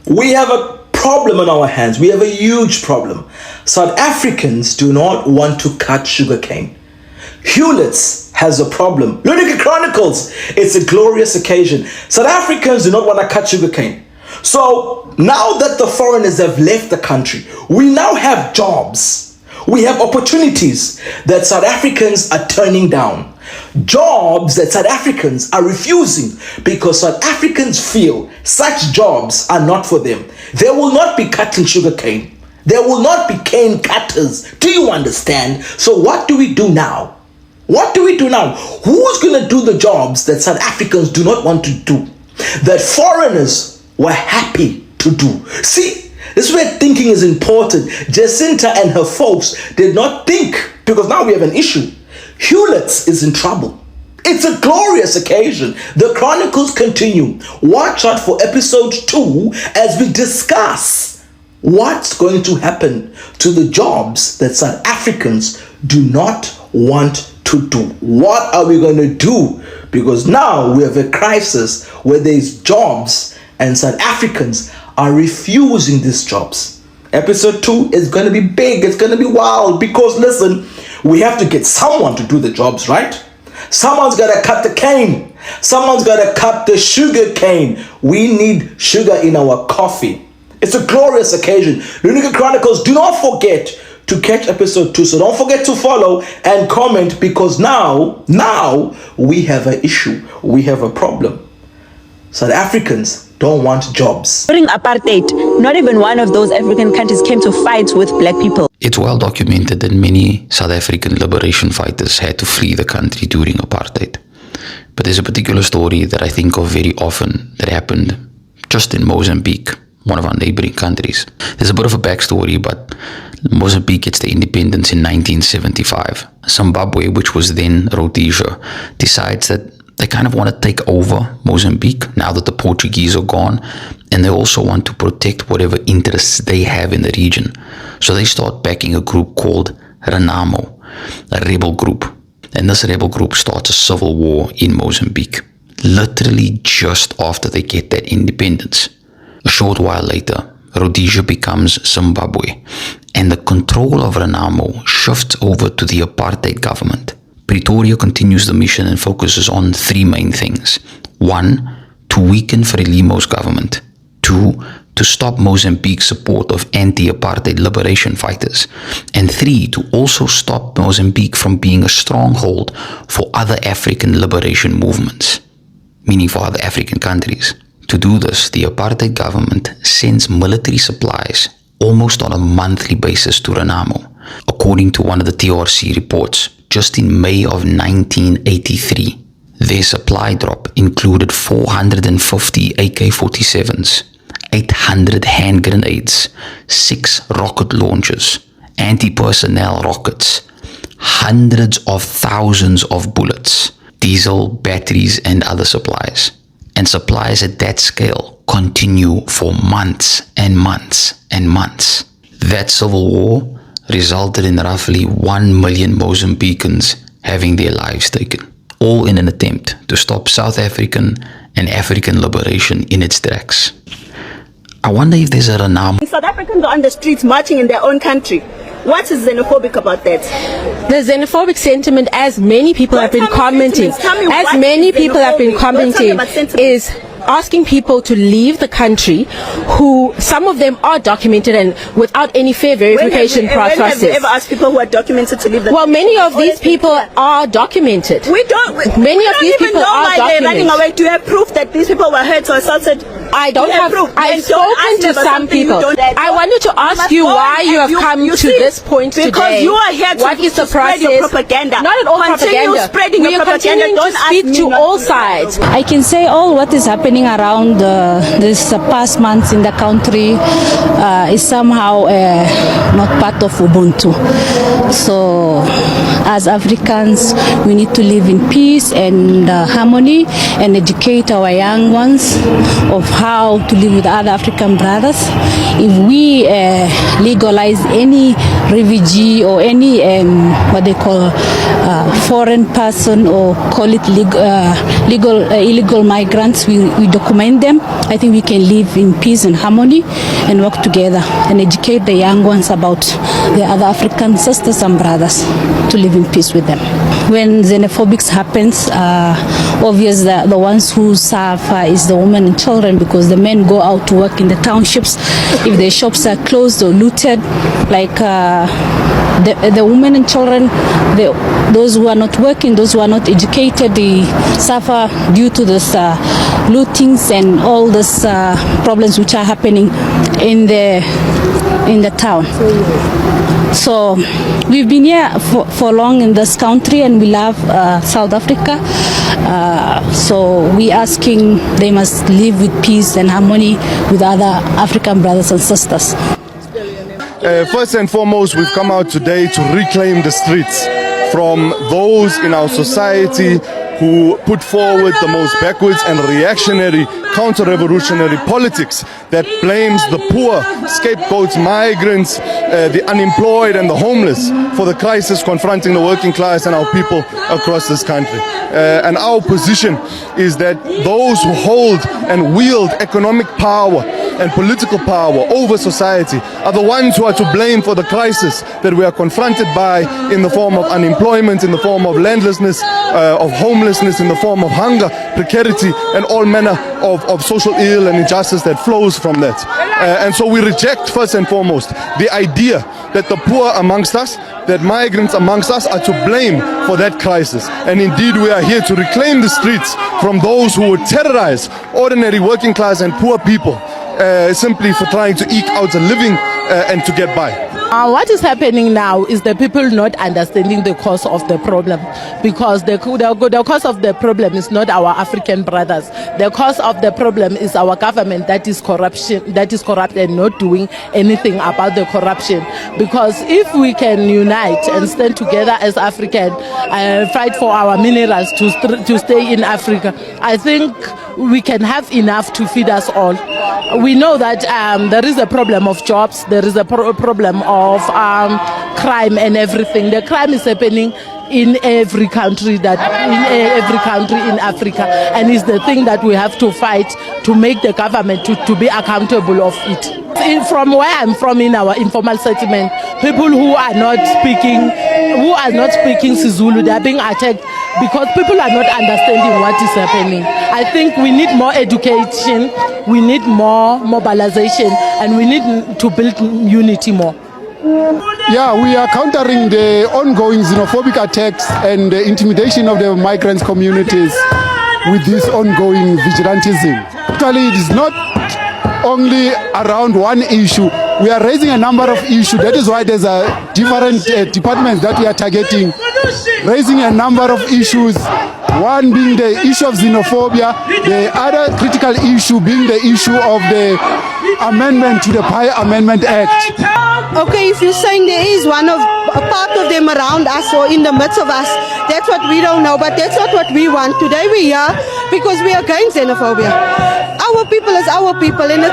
We have a problem on our hands. We have a huge problem. South Africans do not want to cut sugarcane. Hewlett's has a problem. Lunatic Chronicles, it's a glorious occasion. South Africans do not want to cut sugarcane. So now that the foreigners have left the country, we now have jobs. We have opportunities that South Africans are turning down. Jobs that South Africans are refusing because South Africans feel such jobs are not for them. They will not be cutting sugarcane. There will not be cane cutters. Do you understand? So what do we do now? What do we do now? Who's going to do the jobs that South Africans do not want to do, that foreigners were happy to do? See, this is where thinking is important. Jacinta and her folks did not think, because now we have an issue. Hewlett's is in trouble. It's a glorious occasion. The Chronicles continue. Watch out for episode 2 as we discuss what's going to happen to the jobs that South Africans do not want to do. What are we going to do? Because now we have a crisis where there's jobs and South Africans are refusing these jobs. Episode 2 is going to be big. It's going to be wild because listen, we have to get someone to do the jobs, right? Someone's got to cut the cane. Someone's got to cut the sugar cane. We need sugar in our coffee. It's a glorious occasion. Lunatic Chronicles, do not forget to catch episode 2. So don't forget to follow and comment because now we have an issue. We have a problem. South Africans don't want jobs. During apartheid, not even one of those African countries came to fight with black people. It's well documented that many South African liberation fighters had to flee the country during apartheid. But there's a particular story that I think of very often that happened just in Mozambique, one of our neighboring countries. There's a bit of a backstory, but Mozambique gets their independence in 1975. Zimbabwe, which was then Rhodesia, decides that they kind of want to take over Mozambique now that the Portuguese are gone, and they also want to protect whatever interests they have in the region. So they start backing a group called Renamo, a rebel group. And this rebel group starts a civil war in Mozambique, literally just after they get that independence. A short while later, Rhodesia becomes Zimbabwe, and the control of Renamo shifts over to the apartheid government. Pretoria continues the mission and focuses on 3 main things. 1, to weaken Frelimo's government. 2, to stop Mozambique's support of anti-apartheid liberation fighters. And 3, to also stop Mozambique from being a stronghold for other African liberation movements, meaning for other African countries. To do this, the apartheid government sends military supplies almost on a monthly basis to Renamo. According to one of the TRC reports, just in May of 1983, their supply drop included 450 AK-47s, 800 hand grenades, 6 rocket launchers, anti-personnel rockets, hundreds of thousands of bullets, diesel, batteries, and other supplies. And supplies at that scale continue for months and months and months. That civil war resulted in roughly 1 million Mozambicans having their lives taken, all in an attempt to stop South African and African liberation in its tracks. I wonder if there's a Renamo. South Africans are on the streets marching in their own country. What is xenophobic about that? The xenophobic sentiment, as many people have been commenting, is asking people to leave the who some of them are documented and without any fair verification process. When have you ever asked people who are documented to leave the Well, many of these people are documented. Many of these people are documented. Running away. Do you have proof that these people were hurt or assaulted? I don't have proof. I've spoken to some people. I wanted to ask you why you have come to this point today. Because you are here to spread your propaganda. Not at all propaganda. Spreading your propaganda. Don't speak to all sides. I can say all what is happening around this past months in the country is somehow not part of Ubuntu. So as Africans, we need to live in peace and harmony and educate our young ones of how to live with other African brothers. If we legalize any refugee or any what they call foreign person, or call it illegal migrants, we document them. I think we can live in peace and harmony and work together and educate the young ones about the other African sisters and brothers to live in peace with them. When xenophobics happens, obviously the ones who suffer is the women and children, because the men go out to work in the townships. If their shops are closed or looted, like the women and children, those who are not working, those who are not educated, they suffer due to this lootings and all these problems which are happening in the town. So we've been here for long in this country, and we love South Africa. So we asking they must live with peace and harmony with other African brothers and sisters. First and foremost, we've come out today to reclaim the streets from those in our society who put forward the most backwards and reactionary counter-revolutionary politics that blames the poor, scapegoats migrants, the unemployed and the homeless for the crisis confronting the working class and our people across this country. And our position is that those who hold and wield economic power and political power over society are the ones who are to blame for the crisis that we are confronted by, in the form of unemployment, in the form of landlessness, of homelessness, in the form of hunger, precarity, and all manner of social ill and injustice that flows from that. And so we reject, first and foremost, the idea that the poor amongst us, that migrants amongst us are to blame for that crisis. And indeed, we are here to reclaim the streets from those who would terrorize ordinary working class and poor people simply for trying to eke out a living and to get by. What is happening now is the people not understanding the cause of the problem, because the cause of the problem is not our African brothers. The cause of the problem is our government that is corrupt and not doing anything about the corruption. Because if we can unite and stand together as African and fight for our minerals to stay in Africa, I think we can have enough to feed us all. We know that there is a problem of jobs, there is a problem of crime and everything. The crime is happening in every country in Africa, and it's the thing that we have to fight to make the government to be accountable of it. From where I'm from, in our informal settlement, people who are not speaking Sizulu, they are being attacked because people are not understanding what is happening. I think we need more education, we need more mobilization, and we need to build unity more. Yeah, we are countering the ongoing xenophobic attacks and the intimidation of the migrant communities with this ongoing vigilantism. Actually, it is not only around one issue. We are raising a number of issues. That is why there's a different departments that we are targeting, raising a number of issues. One being the issue of xenophobia, the other critical issue being the issue of the amendment to the Prior Amendment Act. Okay, if you're saying there is a part of them around us or in the midst of us, that's what we don't know, but that's not what we want. Today we are because we are against xenophobia. Our people is our people, and it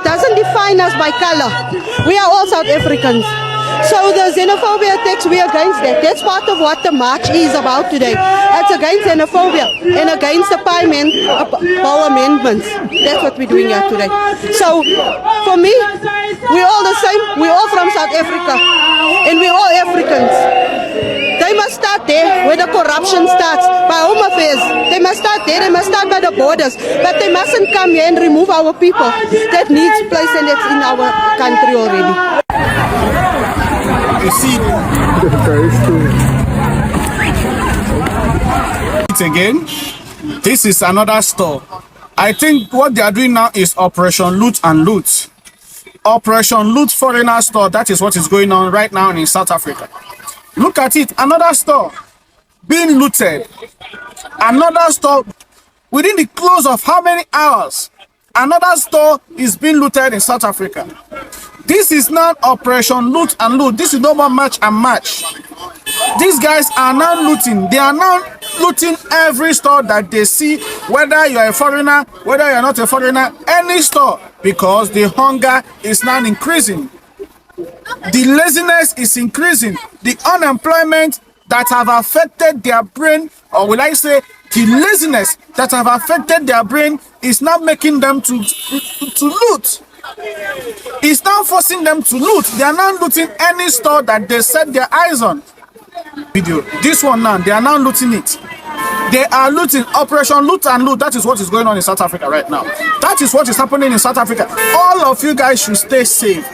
doesn't define us by color. We are all South Africans. So the xenophobia attacks, we are against that. That's part of what the march is about today. It's against xenophobia and against the power amendments. That's what we're doing here today. So for me, we're all the same. We're all from South Africa, and we're all Africans. They must start there where the corruption starts, by Home Affairs. They must start there, they must start by the borders. But they mustn't come here and remove our people. That needs place, and that's in our country already. You see it again. This is another store. I think what they are doing now is Operation Loot and Loot. Operation Loot Foreigner Store. That is what is going on right now in South Africa. Look at it, another store being looted. Another store within the close of how many hours? Another store is being looted in South Africa. This is not Operation Loot and Loot. This is no more match and match. These guys are now looting. They are now looting every store that they see, whether you're a foreigner, whether you're not a foreigner, any store, because the hunger is now increasing. The laziness is increasing. The unemployment that have affected their brain, or will I say, the laziness that have affected their brain is now making them to loot. It's now forcing them to loot. They are now looting any store that they set their eyes on. Video. This one now, they are now looting it. They are looting. Operation Loot and Loot. That is what is going on in South Africa right now. That is what is happening in South Africa. All of you guys should stay safe.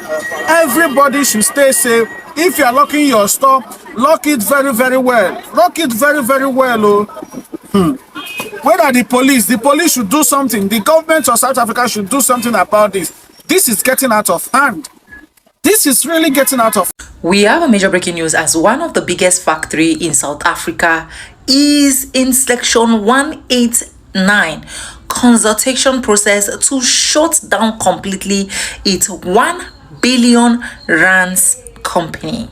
Everybody should stay safe. If you are locking your store, lock it very, very well. Lock it very, very well. Whether the police should do something. The government of South Africa should do something about this. This is getting out of hand. This is really getting out of. We have a major breaking news as one of the biggest factory in South Africa is in Section 189 consultation process to shut down completely its 1 billion rands company.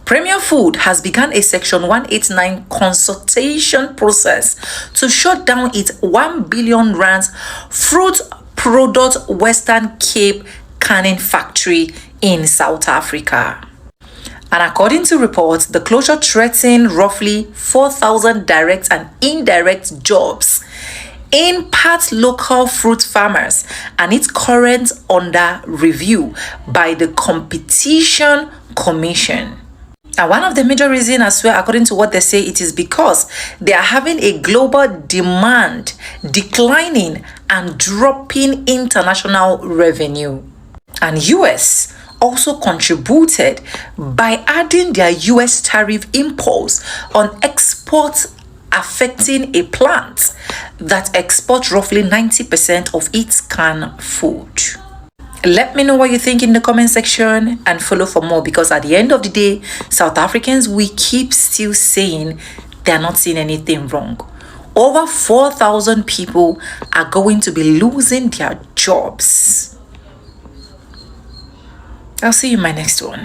Premier Food has begun a Section 189 consultation process to shut down its 1 billion rands fruit product Western Cape canning factory in South Africa. And according to reports, the closure threatened roughly 4,000 direct and indirect jobs in part local fruit farmers, and it's current under review by the Competition Commission. And one of the major reasons as well, according to what they say, it is because they are having a global demand declining and dropping international revenue. And US also contributed by adding their US tariff impose on exports, affecting a plant that exports roughly 90% of its canned food. Let me know what you think in the comment section and follow for more, because at the end of the day, South Africans, we keep still saying they're not seeing anything wrong. Over 4,000 people are going to be losing their jobs. I'll see you in my next one.